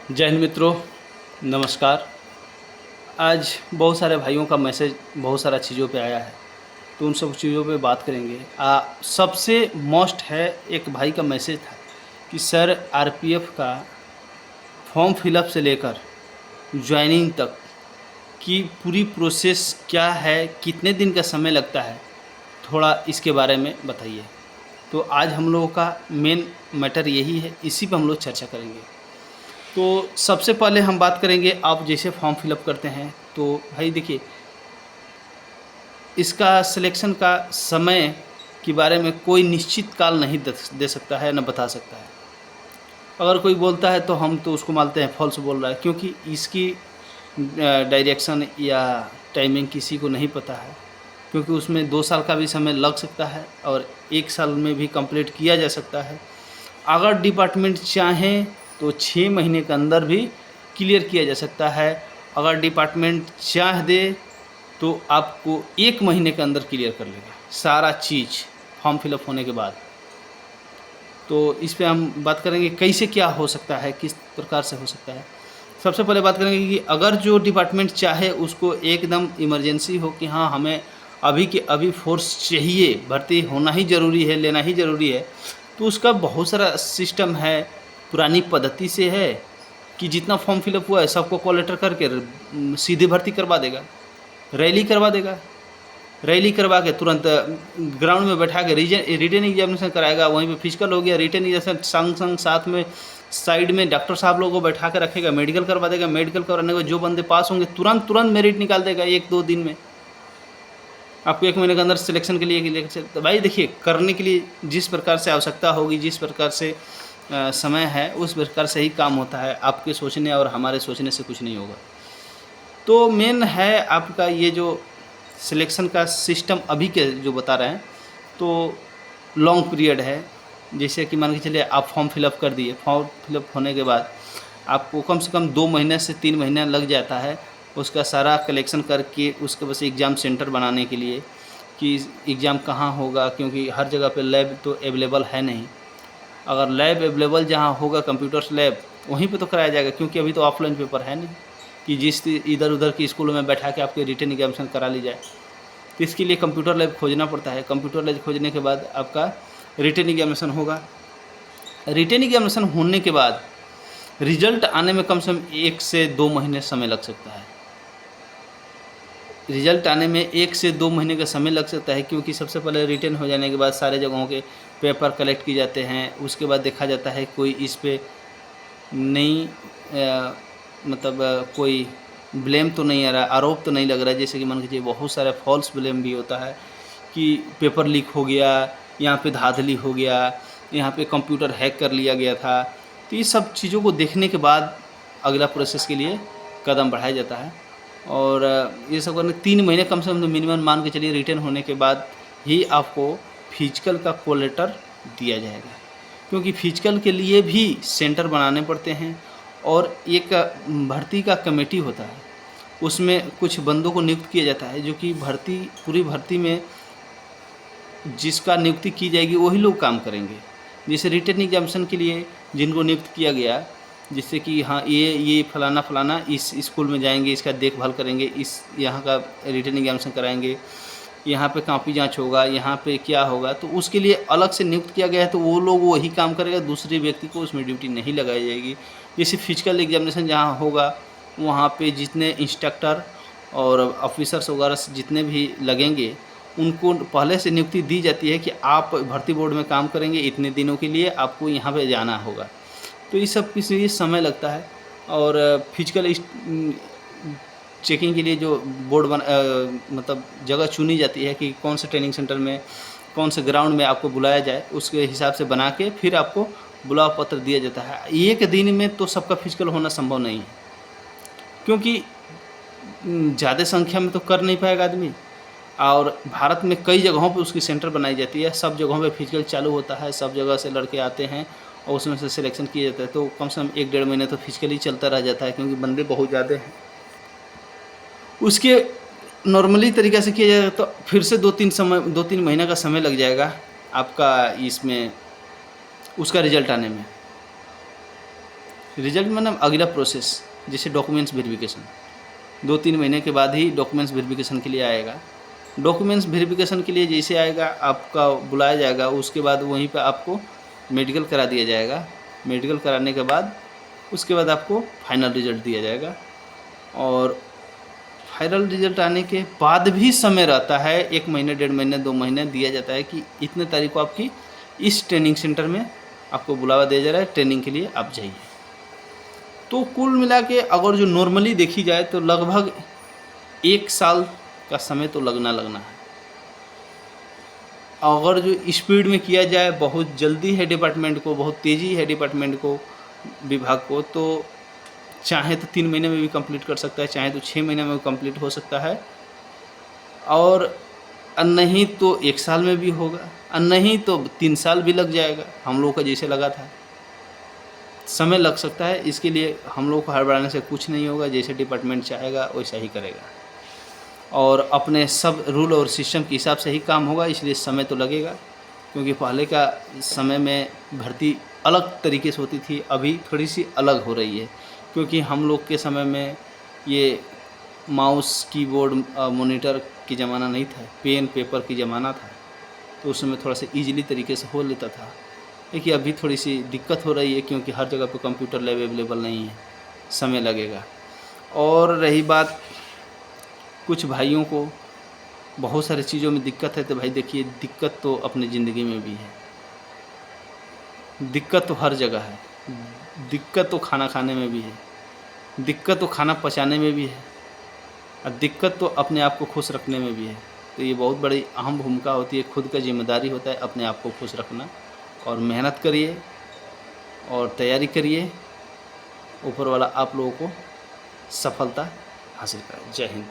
जय हिंद मित्रों, नमस्कार। आज बहुत सारे भाइयों का मैसेज बहुत सारा चीज़ों पे आया है, तो उन सब चीज़ों पे बात करेंगे। सबसे मोस्ट है, एक भाई का मैसेज था कि सर आरपीएफ का फॉर्म फिलअप से लेकर ज्वाइनिंग तक की पूरी प्रोसेस क्या है, कितने दिन का समय लगता है, थोड़ा इसके बारे में बताइए। तो आज हम लोगों का मेन मैटर यही है, इसी पे हम लोग चर्चा करेंगे। तो सबसे पहले हम बात करेंगे, आप जैसे फॉर्म फिलअप करते हैं तो भाई देखिए, इसका सिलेक्शन का समय के बारे में कोई निश्चित काल नहीं दे सकता है, न बता सकता है। अगर कोई बोलता है तो हम तो उसको मानते हैं फॉल्स बोल रहा है, क्योंकि इसकी डायरेक्शन या टाइमिंग किसी को नहीं पता है। क्योंकि उसमें 2 साल का भी समय लग सकता है और 1 साल में भी कंप्लीट किया जा सकता है। अगर डिपार्टमेंट चाहें तो 6 महीने के अंदर भी क्लियर किया जा सकता है। अगर डिपार्टमेंट चाह दे तो आपको 1 महीने के अंदर क्लियर कर लेगा सारा चीज़, फॉर्म फिलअप होने के बाद। तो इस पे हम बात करेंगे कैसे क्या हो सकता है, किस प्रकार से हो सकता है। सबसे पहले बात करेंगे कि अगर जो डिपार्टमेंट चाहे उसको एकदम इमरजेंसी हो कि हाँ हमें अभी के अभी फोर्स चाहिए, भर्ती होना ही ज़रूरी है, लेना ही ज़रूरी है, तो उसका बहुत सारा सिस्टम है। पुरानी पद्धति से है कि जितना फॉर्म फिलअप हुआ है सबको कॉल लेटर करके सीधे भर्ती करवा देगा, रैली करवा देगा। रैली करवा के तुरंत ग्राउंड में बैठा के रिटन एग्जामिनेशन कराएगा। वहीं पे फिजिकल हो गया, रिटन एग्जामिनेशन संग संग साथ में साइड में डॉक्टर साहब लोगों को बैठा के रखेगा, मेडिकल करवा देगा। मेडिकल करवाने के जो बंदे पास होंगे तुरंत मेरिट निकाल देगा 1-2 दिन में। आपको 1 महीने के अंदर सिलेक्शन के लिए तो भाई देखिए, करने के लिए जिस प्रकार से आवश्यकता होगी, जिस प्रकार से समय है, उस प्रकार से ही काम होता है। आपके सोचने और हमारे सोचने से कुछ नहीं होगा। तो मेन है आपका ये जो सिलेक्शन का सिस्टम अभी के जो बता रहे हैं, तो लॉन्ग पीरियड है। जैसे कि मान के चलिए आप फॉर्म फिलअप कर दिए, फॉर्म फिलअप होने के बाद आपको कम से कम 2 महीने से 3 महीने लग जाता है उसका सारा कलेक्शन करके, उसके बस एग्ज़ाम सेंटर बनाने के लिए कि एग्ज़ाम कहाँ होगा, क्योंकि हर जगह पे लैब तो अवेलेबल है नहीं। अगर लैब अवेलेबल जहाँ होगा, कंप्यूटर्स लैब, वहीं पे तो कराया जाएगा, क्योंकि अभी तो ऑफलाइन पेपर है नहीं कि जिस इधर उधर की स्कूलों में बैठा के आपके रिटन एग्जामिनेशन करा ली जाए। तो इसके लिए कंप्यूटर लैब खोजना पड़ता है। कंप्यूटर लैब खोजने के बाद आपका रिटन एग्जामिनेशन होगा। रिटन एग्जामिनेशन होने के बाद रिजल्ट आने में कम से कम 1 से 2 महीने समय लग सकता है। रिजल्ट आने में 1 से 2 महीने का समय लग सकता है, क्योंकि सबसे पहले रिटन हो जाने के बाद सारे जगहों के पेपर कलेक्ट किए जाते हैं। उसके बाद देखा जाता है कोई इस पे नहीं कोई ब्लेम तो नहीं आ रहा, आरोप तो नहीं लग रहा है। जैसे कि मान लीजिए बहुत सारे फॉल्स ब्लेम भी होता है कि पेपर लीक हो गया, यहाँ पे धांधली हो गया, यहाँ पे कंप्यूटर हैक कर लिया गया था। तो ये सब चीज़ों को देखने के बाद अगला प्रोसेस के लिए कदम बढ़ाया जाता है। और ये सब करने 3 महीने कम से कम मिनिमम मान के चलिए रिटर्न होने के बाद ही आपको फिजिकल का कॉल लेटर दिया जाएगा। क्योंकि फिजिकल के लिए भी सेंटर बनाने पड़ते हैं और एक भर्ती का कमेटी होता है, उसमें कुछ बंदों को नियुक्त किया जाता है जो कि पूरी भर्ती में जिसका नियुक्ति की जाएगी वही लोग काम करेंगे। जैसे रिटन एग्जामिनेशन के लिए जिनको नियुक्त किया गया, जिससे कि हाँ ये फलाना इस स्कूल में जाएंगे, इसका देखभाल करेंगे, इस यहाँ का रिटन एग्जामिनेशन कराएंगे, यहाँ पे कॉपी जांच होगा, यहाँ पे क्या होगा, तो उसके लिए अलग से नियुक्त किया गया है। तो वो लोग वही काम करेगा, दूसरे व्यक्ति को उसमें ड्यूटी नहीं लगाई जाएगी। जैसे फिजिकल एग्जामिनेशन जहाँ होगा वहाँ पे जितने इंस्ट्रक्टर और ऑफिसर्स वगैरह जितने भी लगेंगे, उनको पहले से नियुक्ति दी जाती है कि आप भर्ती बोर्ड में काम करेंगे, इतने दिनों के लिए आपको यहाँ पे जाना होगा। तो ये सब के लिए समय लगता है। और फिजिकल चेकिंग के लिए जो जगह चुनी जाती है कि कौन से ट्रेनिंग सेंटर में, कौन से ग्राउंड में आपको बुलाया जाए, उसके हिसाब से बना के फिर आपको बुलाव पत्र दिया जाता है। 1 दिन में तो सबका फिजिकल होना संभव नहीं है, क्योंकि ज़्यादा संख्या में तो कर नहीं पाएगा आदमी। और भारत में कई जगहों पे उसकी सेंटर बनाई जाती है, सब जगहों पे फिजिकल चालू होता है, सब जगह से लड़के आते हैं और उसमें से सिलेक्शन किया जाता है। तो कम से कम 1-1.5 महीने तो फिजिकली चलता रह जाता है, क्योंकि बंदे बहुत ज़्यादा हैं। उसके नॉर्मली तरीक़े से किया जाएगा तो फिर से 2-3 महीने का समय लग जाएगा आपका इसमें उसका रिजल्ट आने में। रिजल्ट मतलब अगला प्रोसेस, जैसे डॉक्यूमेंट्स वेरिफिकेशन 2-3 महीने के बाद ही डॉक्यूमेंट्स वेरिफिकेशन के लिए आएगा। डॉक्यूमेंट्स वेरिफिकेशन के लिए जैसे आएगा आपका बुलाया जाएगा, उसके बाद वहीं पे आपको मेडिकल करा दिया जाएगा। मेडिकल कराने के बाद उसके बाद आपको फाइनल रिजल्ट दिया जाएगा। और फाइनल रिजल्ट आने के बाद भी समय रहता है, 1 महीने, 1.5 महीने, 2 महीने दिया जाता है कि इतने तारीख को आपकी इस ट्रेनिंग सेंटर में आपको बुलावा दिया जा रहा है, ट्रेनिंग के लिए आप जाइए। तो कुल मिला के अगर जो नॉर्मली देखी जाए तो लगभग 1 साल का समय तो लगना है। अगर जो स्पीड में किया जाए, बहुत जल्दी है डिपार्टमेंट को, बहुत तेज़ी है डिपार्टमेंट को, विभाग को, तो चाहे तो 3 महीने में भी कंप्लीट कर सकता है, चाहे तो 6 महीने में भी कंप्लीट हो सकता है, और नहीं तो 1 साल में भी होगा, और नहीं तो 3 साल भी लग जाएगा, हम लोग का जैसे लगा था। समय लग सकता है, इसके लिए हम लोग को हड़बड़ाने से कुछ नहीं होगा। जैसे डिपार्टमेंट चाहेगा वैसा ही करेगा, और अपने सब रूल और सिस्टम के हिसाब से ही काम होगा, इसलिए समय तो लगेगा। क्योंकि पहले का समय में भर्ती अलग तरीके से होती थी, अभी थोड़ी सी अलग हो रही है। क्योंकि हम लोग के समय में ये माउस, कीबोर्ड, मॉनिटर की ज़माना नहीं था, पेन पेपर की ज़माना था, तो उस समय थोड़ा सा ईजिली तरीके से हो लेता था। देखिए अभी थोड़ी सी दिक्कत हो रही है, क्योंकि हर जगह पे कंप्यूटर लैब अवेलेबल नहीं है, समय लगेगा। और रही बात कुछ भाइयों को बहुत सारी चीज़ों में दिक्कत है, तो भाई देखिए दिक्कत तो अपनी ज़िंदगी में भी है, दिक्कत तो हर जगह है। दिक्कत तो खाना खाने में भी है, दिक्कत तो खाना पचाने में भी है, और दिक्कत तो अपने आप को खुश रखने में भी है। तो ये बहुत बड़ी अहम भूमिका होती है, खुद का जिम्मेदारी होता है अपने आप को खुश रखना। और मेहनत करिए और तैयारी करिए, ऊपर वाला आप लोगों को सफलता हासिल कराए। जय हिंद।